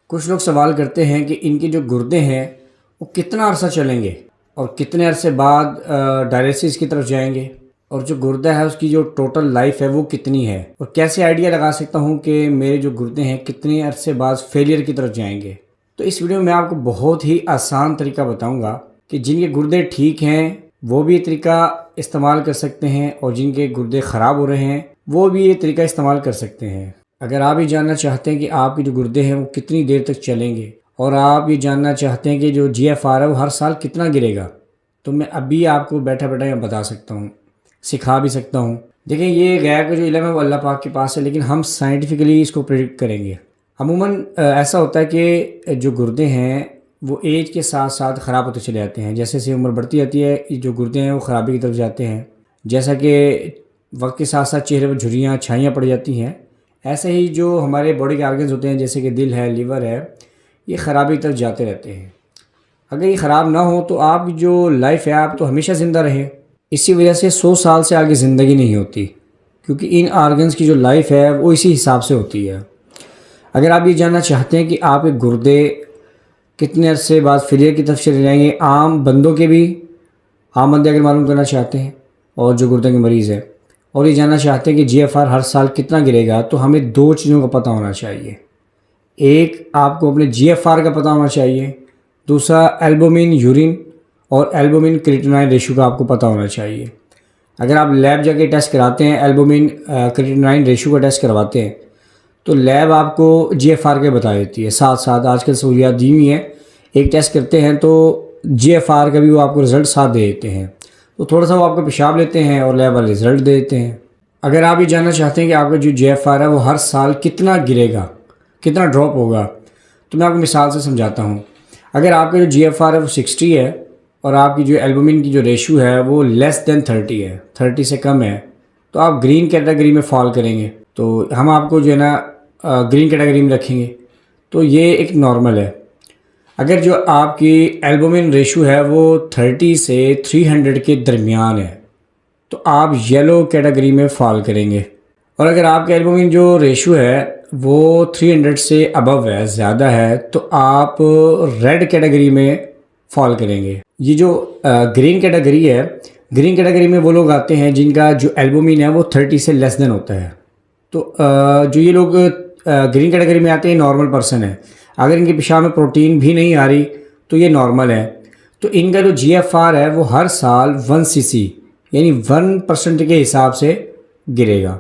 کچھ لوگ سوال کرتے ہیں کہ ان کے جو گردے ہیں وہ کتنا عرصہ چلیں گے اور کتنے عرصے بعد ڈائلیسس کی طرف جائیں گے، اور جو گردہ ہے اس کی جو ٹوٹل لائف ہے وہ کتنی ہے، اور کیسے آئیڈیا لگا سکتا ہوں کہ میرے جو گردے ہیں کتنے عرصے بعد فیلئر کی طرف جائیں گے۔ تو اس ویڈیو میں آپ کو بہت ہی آسان طریقہ بتاؤں گا کہ جن کے گردے ٹھیک ہیں وہ بھی یہ طریقہ استعمال کر سکتے ہیں، اور جن کے گردے خراب ہو رہے ہیں وہ بھی یہ طریقہ استعمال کر سکتے ہیں۔ اگر آپ یہ جاننا چاہتے ہیں کہ آپ کے جو گردے ہیں وہ کتنی دیر تک چلیں گے، اور آپ یہ جاننا چاہتے ہیں کہ جو GFR ہے وہ ہر سال کتنا گرے گا، تو میں ابھی آپ کو بیٹھا بیٹھا یہاں بتا سکتا ہوں، سکھا بھی سکتا ہوں۔ دیکھیں، یہ غیب کا جو علم ہے وہ اللہ پاک کے پاس ہے، لیکن ہم سائنٹیفکلی اس کو پریڈکٹ کریں گے۔ عموماً ایسا ہوتا ہے کہ جو گردے ہیں وہ ایج کے ساتھ ساتھ خراب ہوتے چلے جاتے ہیں، جیسے جیسے عمر بڑھتی جاتی ہے جو گردے ہیں وہ خرابی کی طرف جاتے ہیں۔ جیسا کہ وقت کے ساتھ ساتھ چہرے پر جھریاں چھائیاں پڑ جاتی ہیں، ایسے ہی جو ہمارے باڈی کے آرگنز ہوتے ہیں جیسے کہ دل ہے، لیور ہے، یہ خرابی کی طرف جاتے رہتے ہیں۔ اگر یہ خراب نہ ہو تو آپ کی جو لائف ہے آپ تو ہمیشہ زندہ رہیں۔ اسی وجہ سے 100 سال سے آگے زندگی نہیں ہوتی، کیونکہ ان آرگنز کی جو لائف ہے وہ اسی حساب سے ہوتی ہے۔ اگر آپ یہ جاننا چاہتے ہیں کہ آپ کے گردے کتنے عرصے بعد فیلئر کی طرف چلے جائیں گے، عام بندوں کے بھی، عام بندے اگر معلوم کرنا چاہتے ہیں اور جو گردے کے مریض ہیں، اور یہ جاننا چاہتے ہیں کہ GFR ہر سال کتنا گرے گا، تو ہمیں 2 چیزوں کا پتہ ہونا چاہیے۔ ایک، آپ کو اپنے GFR کا پتہ ہونا چاہیے، دوسرا البومن یورین اور البومن کریٹینائن ریشو کا آپ کو پتہ ہونا چاہیے۔ اگر آپ لیب جا کے ٹیسٹ کراتے ہیں، البومن کریٹینائن ریشو کا ٹیسٹ کرواتے ہیں، تو لیب آپ کو GFR کے بتا دیتی ہے۔ ساتھ ساتھ آج کل سہولیات دی ہوئی ہیں، ایک ٹیسٹ کرتے ہیں تو GFR کا بھی وہ آپ کو رزلٹ ساتھ دے دیتے ہیں، تو تھوڑا سا وہ آپ کا پیشاب لیتے ہیں اور لیب والے رزلٹ دے دیتے ہیں۔ اگر آپ یہ جاننا چاہتے ہیں کہ آپ کا جو GFR ہے وہ ہر سال کتنا گرے گا، کتنا ڈراپ ہوگا، تو میں آپ کو مثال سے سمجھاتا ہوں۔ اگر آپ کا جو GFR ہے وہ 60 ہے اور آپ کی جو البومن کی جو ریشو ہے وہ لیس دین 30 ہے، 30 سے کم ہے، تو آپ گرین کیٹیگری میں فال کریں گے۔ تو ہم آپ کو جو ہے نا گرین کیٹیگری میں رکھیں گے، تو یہ ایک نارمل ہے۔ اگر جو آپ کی البومن ریشو ہے وہ 30 سے 300 کے درمیان ہے، تو آپ یلو کیٹیگری میں فال کریں گے۔ اور اگر آپ کے البومن جو ریشو ہے وہ 300 سے ابو ہے، زیادہ ہے، تو آپ ریڈ کیٹیگری میں فال کریں گے۔ یہ جو گرین کیٹیگری ہے، گرین کیٹیگری میں وہ لوگ آتے ہیں جن کا جو البومن ہے وہ 30 سے لیس دین ہوتا ہے۔ تو جو یہ لوگ گرین کیٹیگری میں آتے ہیں نارمل پرسن ہے، اگر ان کے پیشاب میں پروٹین بھی نہیں آ رہی تو یہ نارمل ہے۔ تو ان کا جو GFR ہے وہ ہر سال 1 cc یعنی 1% کے حساب سے گرے گا۔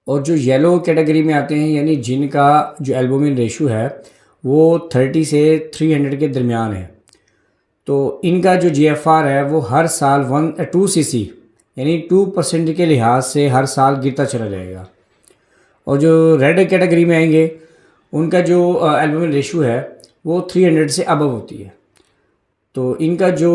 اور جو یلو کیٹیگری میں آتے ہیں، یعنی جن کا جو البومن ریشو ہے وہ 30 سے 300 کے درمیان ہے، تو ان کا جو GFR ہے وہ ہر سال 2 cc یعنی 2% کے لحاظ سے ہر سال گرتا چلا جائے گا۔ اور جو ریڈ کیٹیگری میں آئیں گے ان کا جو البومن ریشو ہے وہ 300 سے ابو ہوتی ہے، تو ان کا جو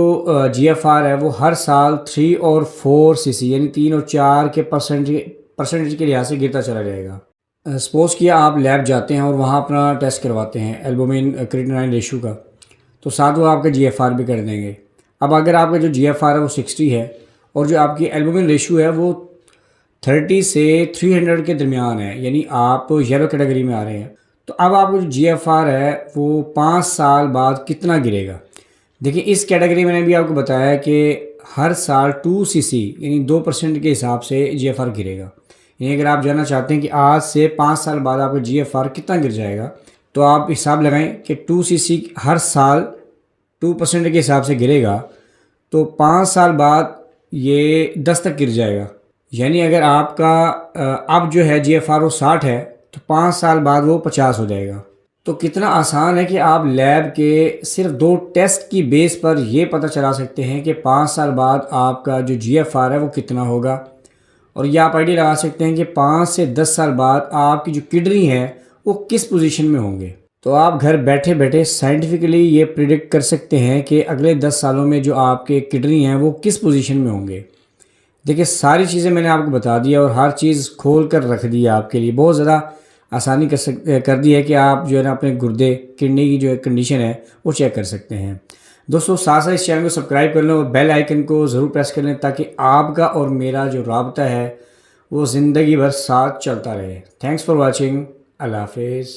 GFR ہے وہ ہر سال 3 اور 4 cc یعنی 3 اور 4 کے پرسنٹیج کے لحاظ سے گرتا چلا جائے گا۔ سپوز کیا آپ لیب جاتے ہیں اور وہاں اپنا ٹیسٹ کرواتے ہیں البومن کریٹینائن ریشو کا، تو ساتھ وہ آپ کا GFR بھی کر دیں گے۔ اب اگر آپ کا جو GFR ہے وہ 60 ہے اور جو آپ کی البومن ریشو ہے وہ 30 سے 300 کے درمیان ہے، یعنی آپ یلو کیٹیگری میں آ رہے ہیں، تو اب آپ کو جو GFR ہے وہ 5 سال بعد کتنا گرے گا۔ دیکھیں، اس کیٹیگری میں نے بھی آپ کو بتایا ہے کہ ہر سال 2 cc یعنی 2% کے حساب سے GFR گرے گا۔ یعنی اگر آپ جاننا چاہتے ہیں کہ آج سے 5 سال بعد آپ کا GFR کتنا گر جائے گا، تو آپ حساب لگائیں کہ 2 cc ہر سال 2% کے حساب سے گرے گا، تو 5 سال بعد یہ 10 تک گر جائے گا۔ یعنی اگر آپ کا اب جو ہے GFR وہ 60 ہے تو 5 سال بعد وہ 50 ہو جائے گا۔ تو کتنا آسان ہے کہ آپ لیب کے صرف 2 ٹیسٹ کی بیس پر یہ پتہ چلا سکتے ہیں کہ 5 سال بعد آپ کا جو GFR ہے وہ کتنا ہوگا، اور یہ آپ آئیڈیا لگا سکتے ہیں کہ 5 سے 10 سال بعد آپ کی جو کڈنی ہے وہ کس پوزیشن میں ہوں گے۔ تو آپ گھر بیٹھے بیٹھے سائنٹیفکلی یہ پریڈکٹ کر سکتے ہیں کہ اگلے 10 سالوں میں جو آپ کے کڈنی ہیں وہ کس پوزیشن میں ہوں گے۔ دیکھیں، ساری چیزیں میں نے آپ کو بتا دی اور ہر چیز کھول کر رکھ دی ہے آپ کے لیے، بہت زیادہ آسانی کر دی ہے کہ آپ جو ہے نا اپنے گردے، کڈنی کی جو کنڈیشن ہے وہ چیک کر سکتے ہیں۔ دوستو، ساتھ ساتھ اس چینل کو سبسکرائب کر لیں اور بیل آئیکن کو ضرور پریس کر لیں تاکہ آپ کا اور میرا جو رابطہ ہے وہ زندگی بھر ساتھ چلتا رہے۔ Thanks for watching. اللہ حافظ۔